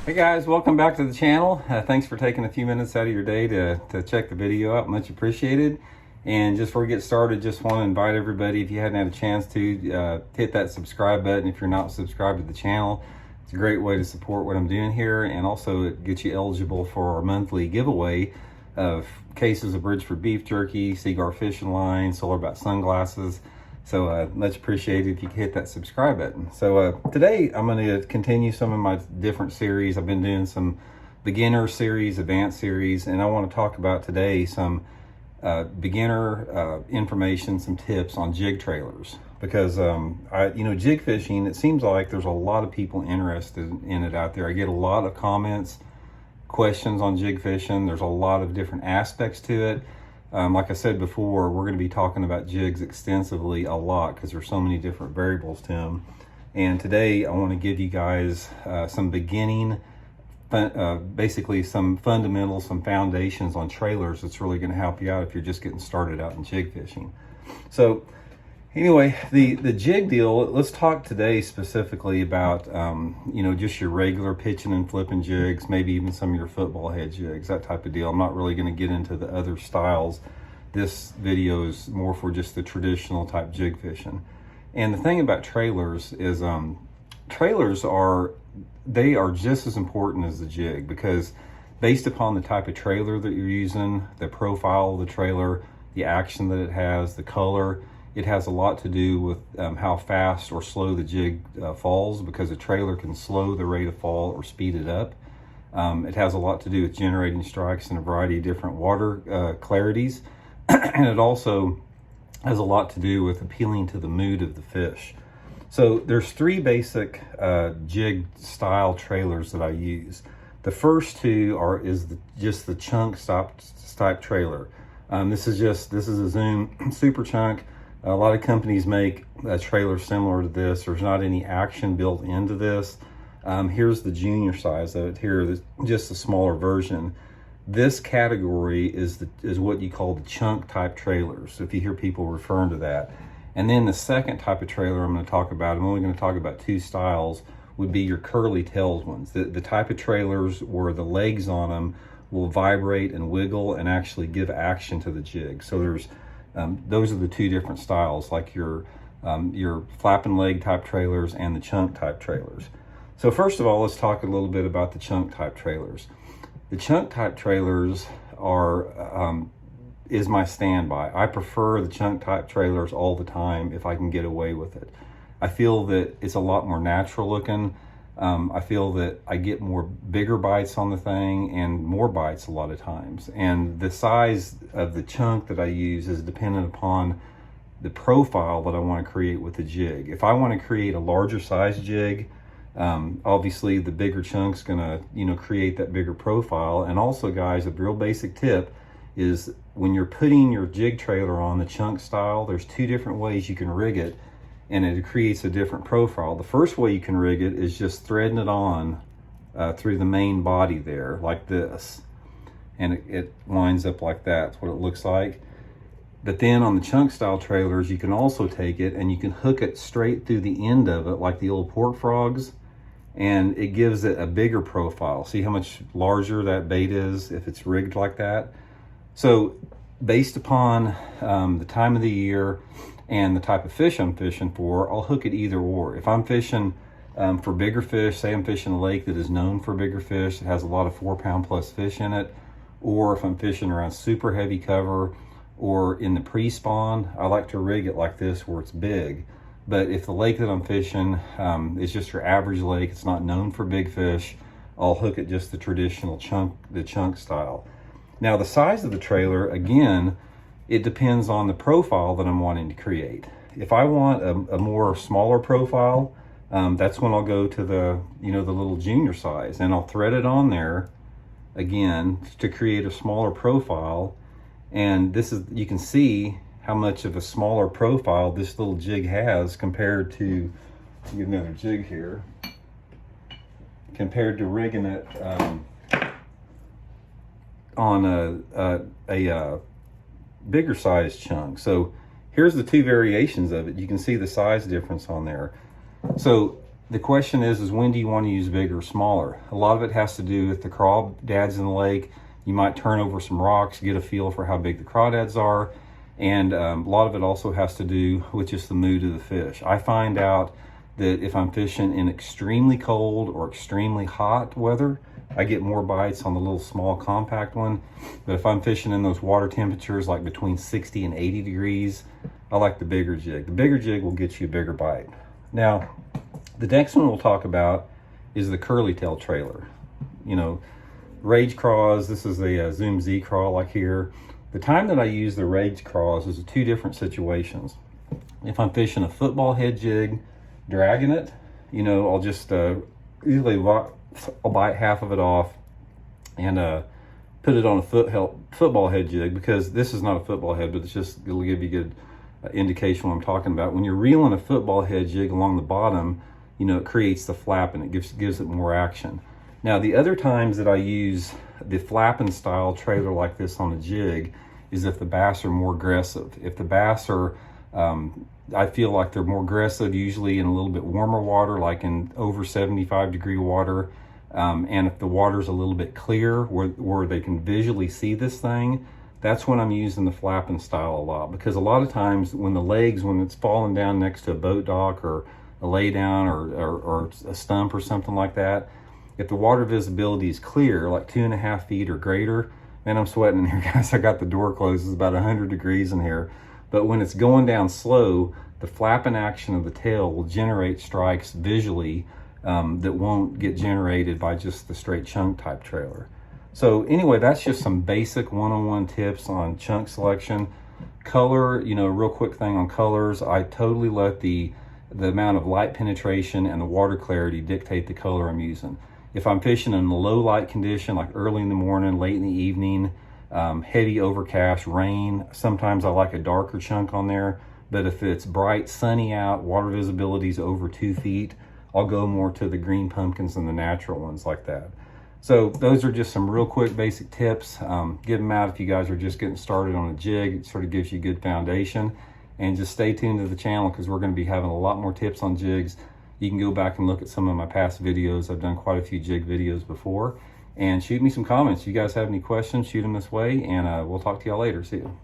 Hey guys, welcome back to the channel. Thanks for taking a few minutes out of your day to check the video out. Much appreciated. And just before we get started, just want to invite everybody, if you hadn't had a chance to, hit that subscribe button if you're not subscribed to the channel. It's a great way to support what I'm doing here, and also it gets you eligible for our monthly giveaway of cases of Bridgeford beef jerky, Seaguar fishing line, Solar Bat sunglasses. So much appreciated if you could hit that subscribe button. So today I'm going to continue some of my different series. I've been doing some beginner series, advanced series, and I want to talk about today some beginner information, some tips on jig trailers. Because jig fishing, it seems like there's a lot of people interested in it out there. I get a lot of comments, questions on jig fishing. There's a lot of different aspects to it. Like I said before, we're going to be talking about jigs extensively a lot because there's so many different variables to them. And today I want to give you guys some beginning, basically some fundamentals, some foundations on trailers that's really going to help you out if you're just getting started out in jig fishing. So anyway, the jig deal, let's talk today specifically about, just your regular pitching and flipping jigs, maybe even some of your football head jigs, that type of deal. I'm not really going to get into the other styles. This video is more for just the traditional type jig fishing. And the thing about trailers is trailers are just as important as the jig, because based upon the type of trailer that you're using, the profile of the trailer, the action that it has, the color, it has a lot to do with how fast or slow the jig falls, because a trailer can slow the rate of fall or speed it up. It has a lot to do with generating strikes in a variety of different water clarities. And it also has a lot to do with appealing to the mood of the fish. So there's three basic jig style trailers that I use. The first two is just the chunk type trailer. This is a Zoom super chunk. A lot of companies make a trailer similar to this. There's not any action built into this. Here's the junior size of it here, just a smaller version. This category is what you call the chunk type trailers. So if you hear people referring to that. And then the second type of trailer I'm going to talk about, I'm only going to talk about two styles, would be your curly tails ones. The type of trailers where the legs on them will vibrate and wiggle and actually give action to the jig. So those are the two different styles, like your flapping leg type trailers and the chunk type trailers. So first of all, let's talk a little bit about the chunk type trailers. The chunk type trailers is my standby. I prefer the chunk type trailers all the time if I can get away with it. I feel that it's a lot more natural looking. I feel that I get bigger bites on the thing and more bites a lot of times. And the size of the chunk that I use is dependent upon the profile that I want to create with the jig. If I want to create a larger size jig, obviously the bigger chunk's gonna, create that bigger profile. And also, guys, a real basic tip is when you're putting your jig trailer on the chunk style, there's two different ways you can rig it, and it creates a different profile. The first way you can rig it is just threading it on through the main body there, like this. And it lines up like that. That's what it looks like. But then on the chunk style trailers, you can also take it and you can hook it straight through the end of it, like the old pork frogs, and it gives it a bigger profile. See how much larger that bait is if it's rigged like that? So based upon the time of the year and the type of fish I'm fishing for, I'll hook it either or. If I'm fishing for bigger fish, say I'm fishing a lake that is known for bigger fish, that has a lot of 4-pound plus fish in it, or if I'm fishing around super heavy cover or in the pre-spawn, I like to rig it like this where it's big. But if the lake that I'm fishing is just your average lake, it's not known for big fish, I'll hook it just the traditional chunk style. Now the size of the trailer, again, it depends on the profile that I'm wanting to create. If I want a more smaller profile, that's when I'll go to the little junior size, and I'll thread it on there again to create a smaller profile. And you can see how much of a smaller profile this little jig has compared to, get another jig here, compared to rigging it on a bigger size chunk. So here's the two variations of it. You can see the size difference on there. So The question is when do you want to use bigger or smaller? A lot of it has to do with the crawdads in the lake. You might turn over some rocks, get a feel for how big the crawdads are. And a lot of it also has to do with just the mood of the fish. I find out that if I'm fishing in extremely cold or extremely hot weather, I get more bites on the little small compact one. But if I'm fishing in those water temperatures like between 60 and 80 degrees, I like the bigger jig. The bigger jig will get you a bigger bite. Now, the next one we'll talk about is the curly tail trailer. You know, rage craws, this is the Zoom Z craw like here. The time that I use the rage craws is two different situations. If I'm fishing a football head jig, dragging it, you know, I'll just usually I'll bite half of it off and put it on a football head jig, because this is not a football head, but it'll give you a good indication what I'm talking about. When you're reeling a football head jig along the bottom, you know, it creates the flap and it gives it more action. Now, the other times that I use the flapping style trailer like this on a jig is if the bass are more aggressive. If the bass are, I feel like they're more aggressive, usually in a little bit warmer water, like in over 75-degree water. And if the water's a little bit clear where they can visually see this thing, that's when I'm using the flapping style a lot. Because a lot of times when it's falling down next to a boat dock or a lay down or a stump or something like that, if the water visibility is clear, like 2.5 feet or greater, man, I'm sweating in here, guys. I got the door closed. It's about 100 degrees in here. But when it's going down slow, the flapping action of the tail will generate strikes visually that won't get generated by just the straight chunk type trailer. So anyway, that's just some basic one-on-one tips on chunk selection. Color, you know, real quick thing on colors, I totally let the amount of light penetration and the water clarity dictate the color I'm using. If I'm fishing in a low light condition, like early in the morning, late in the evening, heavy overcast, rain, sometimes I like a darker chunk on there. But if it's bright, sunny out, water visibility is over 2 feet, I'll go more to the green pumpkins and the natural ones like that. So those are just some real quick basic tips. Give them out if you guys are just getting started on a jig. It sort of gives you a good foundation. And just stay tuned to the channel, because we're going to be having a lot more tips on jigs. You can go back and look at some of my past videos. I've done quite a few jig videos before. And shoot me some comments. If you guys have any questions, shoot them this way, and we'll talk to y'all later. See you.